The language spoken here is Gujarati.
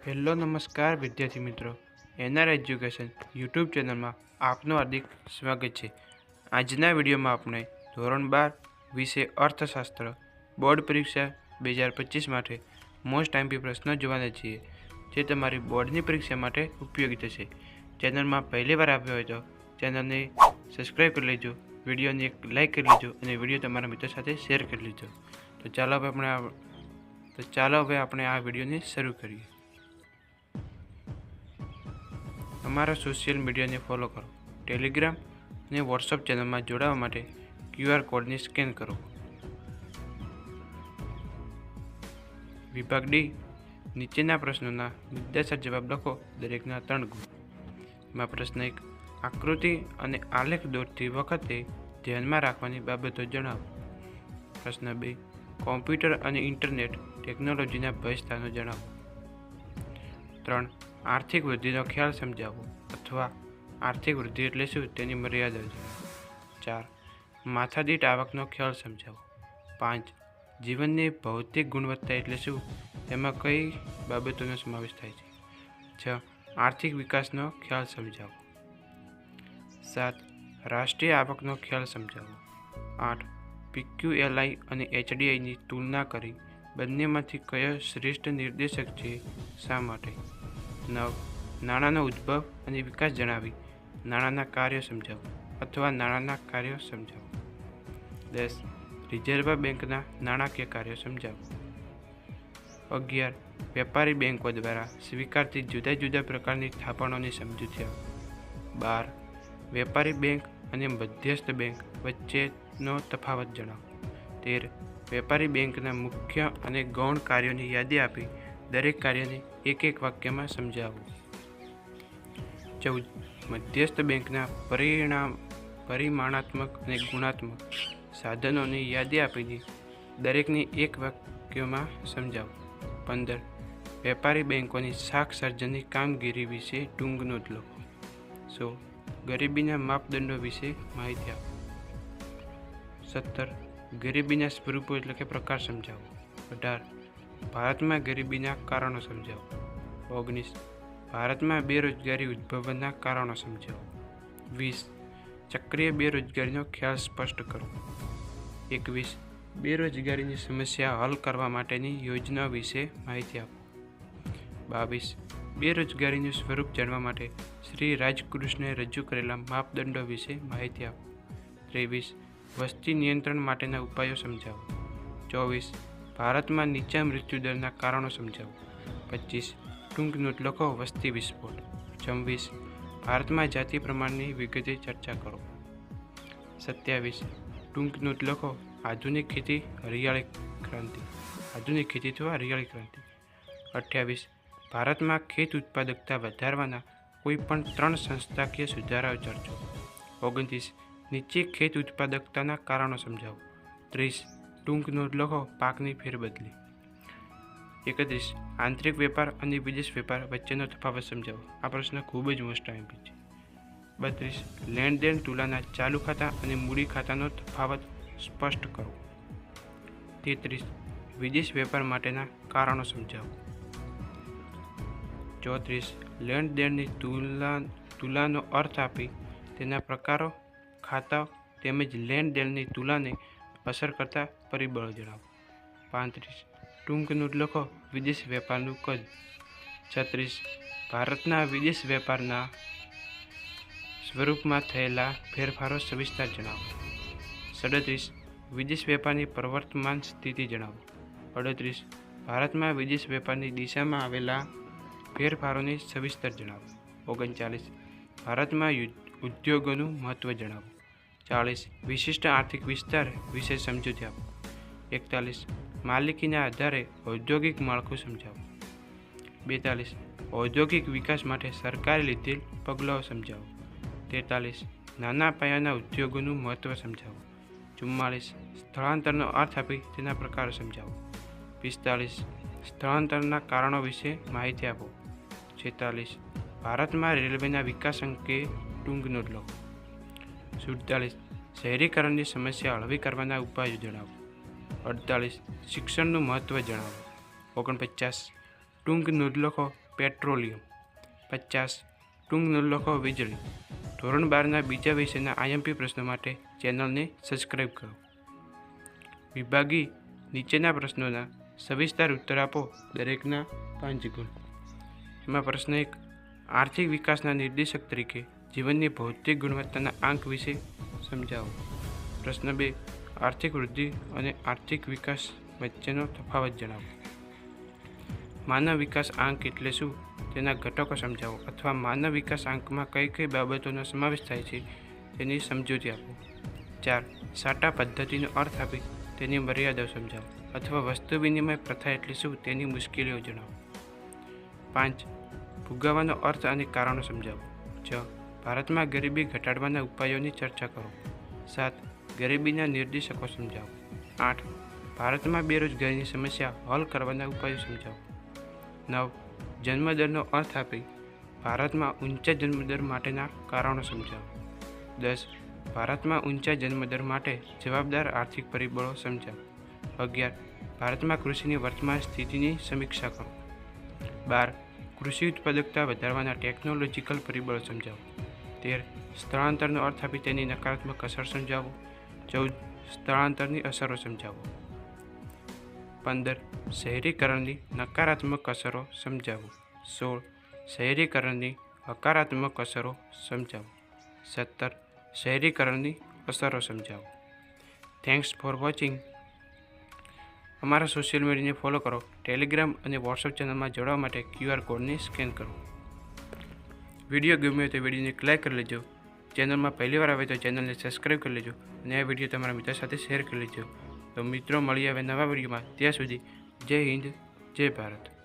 હેલો નમસ્કાર વિદ્યાર્થી મિત્રો, એનઆર એજ્યુકેશન યુટ્યુબ ચેનલમાં આપનું હાર્દિક સ્વાગત છે। આજના વિડીયોમાં આપણે ધોરણ 12 વિષય અર્થશાસ્ત્ર બોર્ડ પરીક્ષા 2025 માટે મોસ્ટ આઈએમપી પ્રશ્નો જોવાના છીએ, જે તમારી બોર્ડની પરીક્ષા માટે ઉપયોગી થશે। ચેનલમાં પહેલી વાર આવ્યો હોય તો ચેનલને સબસ્ક્રાઈબ કરી લેજો, વિડીયોને એક લાઇક કરી લેજો અને વિડીયો તમારા મિત્રો સાથે શેર કરી લેજો। તો ચાલો હવે આપણે આ વિડીયોને શરૂ કરીએ। અમારા સોશિયલ મીડિયાને ફોલો કરો, ટેલિગ્રામ અને વોટ્સઅપ ચેનલમાં જોડાવા માટે QR કોડને સ્કેન કરો। વિભાગ ડી, નીચેના પ્રશ્નોના મુદ્દાસર જવાબ લખો, દરેકના 3 ગુણ। એમાં પ્રશ્ન 1, આકૃતિ અને આલેખ દોરતી વખતે ધ્યાનમાં રાખવાની બાબતો જણાવો। પ્રશ્ન 2, કોમ્પ્યુટર અને ઇન્ટરનેટ ટેકનોલોજીના ભયસ્થાનો જણાવો। 3, આર્થિક વૃદ્ધિનો ખ્યાલ સમજાવો અથવા આર્થિક વૃદ્ધિ એટલે શું તેની મર્યાદા જણાવો। 4, માથાદીઠ આવકનો ખ્યાલ સમજાવો। 5, જીવનની ભૌતિક ગુણવત્તા એટલે શું, તેમાં કઈ બાબતોનો સમાવેશ થાય છે। 6, આર્થિક વિકાસનો ખ્યાલ સમજાવો। 7, રાષ્ટ્રીય આવકનો ખ્યાલ સમજાવો। 8, PQLI અને HDIની તુલના કરી બંનેમાંથી કયો શ્રેષ્ઠ નિર્દેશક છે, શા માટે। 9, નાણાંનો ઉદ્ભવ અને વિકાસ જણાવી નાણાંના કાર્યો સમજાવો અથવા નાણાંના કાર્યો સમજાવો। 10, રિઝર્વ બેંકના નાણાકીય કાર્યો સમજાવો। 11, વેપારી બેંકો દ્વારા સ્વીકારતી જુદા જુદા પ્રકારની થાપણોની સમજૂતી આપો। 12, વેપારી બેંક અને મધ્યસ્થ બેંક વચ્ચેનો તફાવત જણાવો। 13, વેપારી બેંકના મુખ્ય અને ગૌણ કાર્યોની યાદી આપી દરેક કાર્યને એક એક વાક્યમાં સમજાવો। 14, મધ્યસ્થ બેંકના પરિમાણાત્મક અને ગુણાત્મક સાધનોની યાદી આપીને દરેકને એક વાક્યમાં સમજાવો। 15, વેપારી બેંકોની શાખ સર્જનની કામગીરી વિશે ટૂંક નોંધ લખો। 16, ગરીબીના માપદંડો વિશે માહિતી આપો। 17, ગરીબીના સ્વરૂપો એટલે કે પ્રકાર સમજાવો। 18, ભારતમાં ગરીબીના કારણો સમજાવો। 19, ભારતમાં બેરોજગારી ઉદ્ભવવાના કારણો સમજાવો। 20, ચક્રીય બેરોજગારીનો ખ્યાલ સ્પષ્ટ કરો। 21, બેરોજગારીની સમસ્યા હલ કરવા માટેની યોજનાઓ વિશે માહિતી આપો। 22, બેરોજગારીનું સ્વરૂપ જાણવા માટે શ્રી રાજકૃષ્ણે રજૂ કરેલા માપદંડો વિશે માહિતી આપો। 23, વસ્તી નિયંત્રણ માટેના ઉપાયો સમજાવો। 24, ભારતમાં નીચા મૃત્યુદરના કારણો સમજાવો। 25, ટૂંક નોટ લખો, વસ્તી વિસ્ફોટ। 26, ભારતમાં જાતિ પ્રમાણની વિગતે ચર્ચા કરો। 27, ટૂંક નોટ લખો, આધુનિક ખેતી હરિયાળી ક્રાંતિ। 28, ભારતમાં ખેત ઉત્પાદકતા વધારવાના કોઈ પણ 3 સંસ્થાકીય સુધારાઓ ચર્ચો। 29, નીચે ખેત ઉત્પાદકતાના કારણો સમજાવો। 30, ટૂંક નોટ લખો, પાકની ફેરબદલી। 31, આંતરિક વેપાર અને વિદેશ વેપાર વચ્ચેનો તફાવત સમજાવો। આ પ્રશ્ન ખૂબ જ મોસ્ટ આઈએમપી છે। 32, લેણ દેણ તુલના ચાલુ ખાતા અને મૂડી ખાતાનો તફાવત સ્પષ્ટ કરો। 33, વિદેશ વેપાર માટેના કારણો સમજાવો। 34, લેણ દેણની તુલનાનો અર્થ આપી તેના પ્રકારો, ખાતાઓ તેમજ લેણ દેણની તુલનાને અસર કરતા પરિબળો જણાવો। 35, ટૂંક નોટ લખો, વિદેશ વેપારનું કદ। 36, ભારતના વિદેશ વેપારના સ્વરૂપમાં થયેલા ફેરફારો સવિસ્તાર જણાવો। 37, વિદેશ વેપારની પ્રવર્તમાન સ્થિતિ જણાવો। 38, ભારતમાં વિદેશ વેપારની દિશામાં આવેલા ફેરફારોની સવિસ્તર જણાવો। 39, ભારતમાં ઉદ્યોગોનું મહત્વ જણાવો। 40, વિશિષ્ટ આર્થિક વિસ્તાર વિશે સમજૂતી આપો। 41, માલિકીના આધારે ઔદ્યોગિક માળખું સમજાવો। 42, ઔદ્યોગિક વિકાસ માટે સરકારે લીધેલ પગલાઓ સમજાવો। 43, નાના પાયાના ઉદ્યોગોનું મહત્વ સમજાવો। 44, સ્થળાંતરનો અર્થ આપી તેના પ્રકારો સમજાવો। 45, સ્થળાંતરના કારણો વિશે માહિતી આપો। 46, ભારતમાં રેલવેના વિકાસ અંગે ટૂંક નોટ લખો। 47, શહેરીકરણની સમસ્યા હળવી કરવાના ઉપાયો જણાવો। 48, શિક્ષણનું મહત્વ જણાવો। 49, ટૂંક નોંધ લખો, પેટ્રોલિયમ. 50. ટૂંક ન લખો વીજળી. ધોરણ 12ના બીજા વિષયના IMP પ્રશ્નો માટે ચેનલને સબસ્ક્રાઈબ કરો. વિભાગી નીચેના પ્રશ્નોના સવિસ્તાર ઉત્તર આપો, દરેકના 5 ગુણ. એમાં પ્રશ્ન 1. આર્થિક વિકાસના નિર્દેશક તરીકે જીવનની ભૌતિક ગુણવત્તાના આંક વિશે સમજાવો. પ્રશ્ન 2. આર્થિક વૃદ્ધિ અને આર્થિક વિકાસ વચ્ચેનો તફાવત જણાવો. માનવ વિકાસ આંક એટલે શું, તેના ઘટકો સમજાવો, અથવા માનવ વિકાસ આંકમાં કઈ કઈ બાબતોનો સમાવેશ થાય છે તેની સમજૂતી આપો. 4. સાટા પદ્ધતિનો અર્થ આપી તેની મર્યાદાઓ સમજાવો, અથવા વસ્તુ વિનિમય પ્રથા એટલે શું તેની મુશ્કેલીઓ જણાવો. 5. ફુગાવાનો અર્થ અને કારણો સમજાવો. 6. ભારતમાં ગરીબી ઘટાડવાના ઉપાયોની ચર્ચા કરો. 7. ગરીબીના નિર્દેશકો સમજાવો. 8. ભારતમાં બેરોજગારીની સમસ્યા હલ કરવાના ઉપાયો સમજાવો. 9. જન્મદરનો અર્થ આપી ભારતમાં ઊંચા જન્મદર માટેના કારણો સમજાવો. 10. ભારતમાં ઊંચા જન્મદર માટે જવાબદાર આર્થિક પરિબળો સમજાવો. 11. ભારતમાં કૃષિની વર્તમાન સ્થિતિની સમીક્ષા કરો. 12. કૃષિ ઉત્પાદકતા વધારવાના ટેકનોલોજીકલ પરિબળો સમજાવો. 13. સ્થળાંતરનો અર્થ આપી તેની નકારાત્મક અસર સમજાવો. 14. સ્થળાંતરની અસરો સમજાવો. 15. શહેરીકરણની નકારાત્મક અસરો સમજાવો. 16. શહેરીકરણની હકારાત્મક અસરો સમજાવો. 17. શહેરીકરણની અસરો સમજાવો. Thanks for watching. અમારા સોશિયલ મીડિયાને ફોલો કરો. ટેલિગ્રામ અને વોટ્સઅપ ચેનલમાં જોડવા માટે QR કોડને સ્કેન કરો. વિડીયો ગમ્યો તો વિડીયોને લાઈક કરી લેજો. ચેનલમાં પહેલીવાર આવે તો ચેનલને સબસ્ક્રાઈબ કરી લેજો અને આ વિડીયો તમારા મિત્રો સાથે શેર કરી લેજો. તો મિત્રો, મળી આવે નવા વિડીયોમાં. ત્યાં સુધી જય હિન્દ, જય ભારત.